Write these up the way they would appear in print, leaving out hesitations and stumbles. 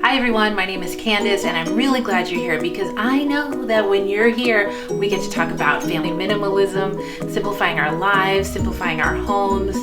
Hi everyone, my name is Candace and I'm really glad you're here because I know that when you're here, we get to talk about family minimalism, simplifying our lives, simplifying our homes.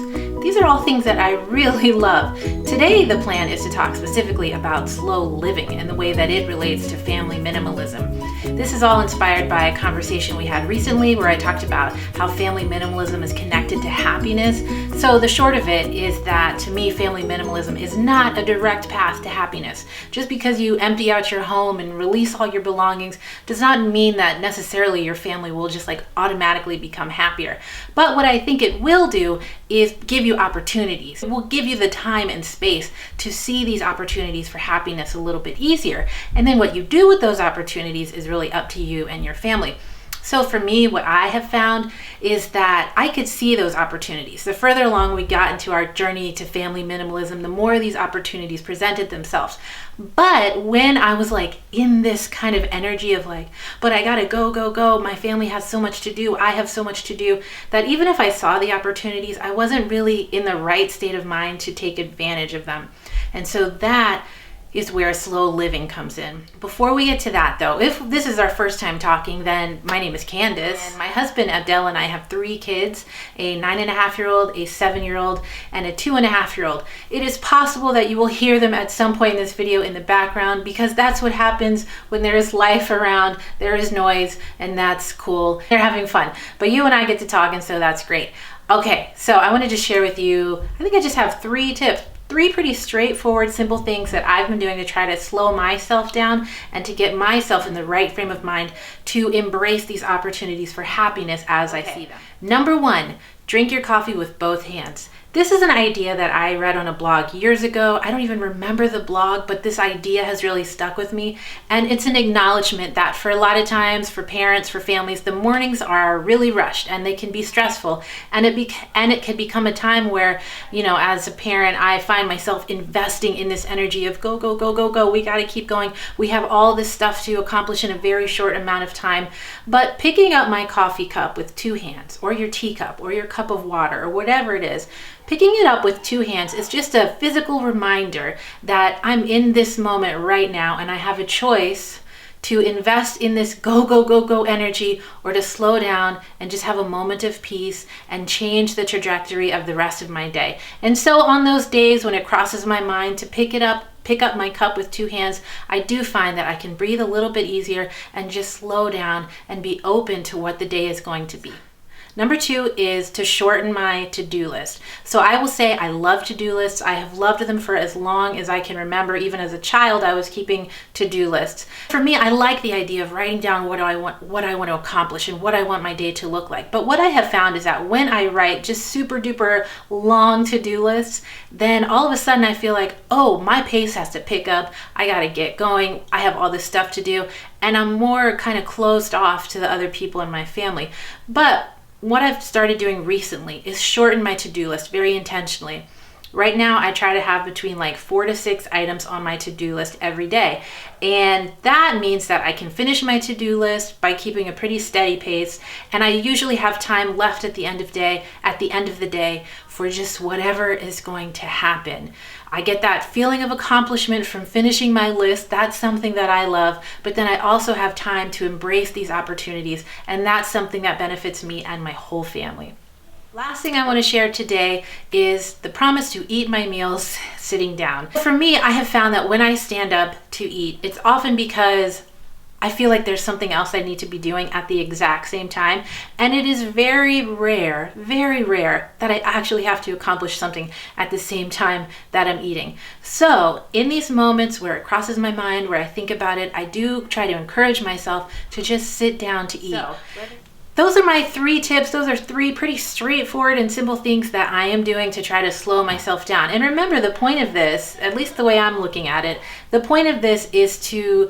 These are all things that I really love. Today, the plan is to talk specifically about slow living and the way that it relates to family minimalism. This is all inspired by a conversation we had recently where I talked about how family minimalism is connected to happiness. So the short of it is that to me, family minimalism is not a direct path to happiness. Just because you empty out your home and release all your belongings does not mean that necessarily your family will just automatically become happier. But what I think it will do is give you opportunities. It will give you the time and space to see these opportunities for happiness a little bit easier. And then what you do with those opportunities is really up to you and your family. So for me, what I have found is that I could see those opportunities. The further along we got into our journey to family minimalism, the more these opportunities presented themselves. But when I was in this kind of energy of but I gotta go, my family has so much to do, I have so much to do, that even if I saw the opportunities, I wasn't really in the right state of mind to take advantage of them. And so that is where slow living comes in. Before we get to that though, if this is our first time talking, then my name is Candace, and my husband Abdel and I have 3 kids, a 9.5-year-old, a 7-year-old, and a 2.5-year-old. It is possible that you will hear them at some point in this video in the background because that's what happens when there is life around, there is noise, and that's cool. They're having fun. But you and I get to talk, and so that's great. Okay, so I wanted to share with you, I think I just have 3 tips. 3 pretty straightforward, simple things that I've been doing to try to slow myself down and to get myself in the right frame of mind to embrace these opportunities for happiness as I see them. Number 1, drink your coffee with both hands. This is an idea that I read on a blog years ago. I don't even remember the blog, but this idea has really stuck with me. And it's an acknowledgement that for a lot of times, for parents, for families, the mornings are really rushed and they can be stressful. And it can become a time where, as a parent, I find myself investing in this energy of go, we gotta keep going. We have all this stuff to accomplish in a very short amount of time. But picking up my coffee cup with 2 hands, or your teacup, or your cup of water, or whatever it is, picking it up with 2 hands is just a physical reminder that I'm in this moment right now and I have a choice to invest in this go energy or to slow down and just have a moment of peace and change the trajectory of the rest of my day. And so on those days when it crosses my mind to pick up my cup with 2 hands, I do find that I can breathe a little bit easier and just slow down and be open to what the day is going to be. Number 2 is to shorten my to-do list. So I will say I love to-do lists. I have loved them for as long as I can remember. Even as a child, I was keeping to-do lists. For me, I like the idea of writing down what I want to accomplish and what I want my day to look like. But what I have found is that when I write just super duper long to-do lists, then all of a sudden I feel my pace has to pick up. I got to get going. I have all this stuff to do. And I'm more kind of closed off to the other people in my family. But what I've started doing recently is shorten my to-do list very intentionally. Right now, I try to have between 4 to 6 items on my to-do list every day. And that means that I can finish my to-do list by keeping a pretty steady pace. And I usually have time left at the end of the day for just whatever is going to happen. I get that feeling of accomplishment from finishing my list. That's something that I love. But then I also have time to embrace these opportunities. And that's something that benefits me and my whole family. Last thing I want to share today is the promise to eat my meals sitting down. For me, I have found that when I stand up to eat, it's often because I feel like there's something else I need to be doing at the exact same time. And it is very rare that I actually have to accomplish something at the same time that I'm eating. So in these moments where it crosses my mind, where I think about it, I do try to encourage myself to just sit down to eat. Those are my 3 tips. Those are 3 pretty straightforward and simple things that I am doing to try to slow myself down. And remember, the point of this, at least the way I'm looking at it, the point of this is to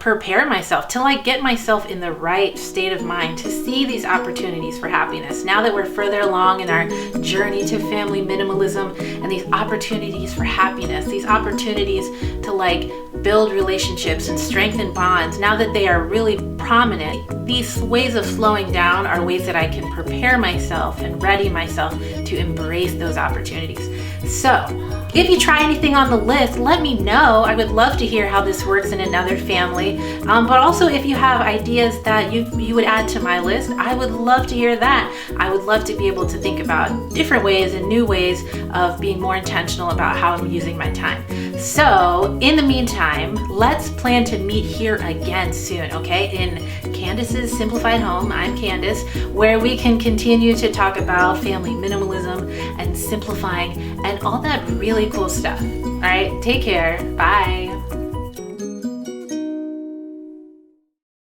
prepare myself, to get myself in the right state of mind to see these opportunities for happiness. Now that we're further along in our journey to family minimalism and these opportunities for happiness, these opportunities to build relationships and strengthen bonds, now that they are really prominent, these ways of slowing down are ways that I can prepare myself and ready myself to embrace those opportunities. So If you try anything on the list, let me know. I would love to hear how this works in another family. But also if you have ideas that you would add to my list, I would love to hear that. I would love to be able to think about different ways and new ways of being more intentional about how I'm using my time. So in the meantime, let's plan to meet here again soon, okay? In Candace's Simplified Home, I'm Candace, where we can continue to talk about family minimalism and simplifying and all that really cool stuff. All right, take care. Bye.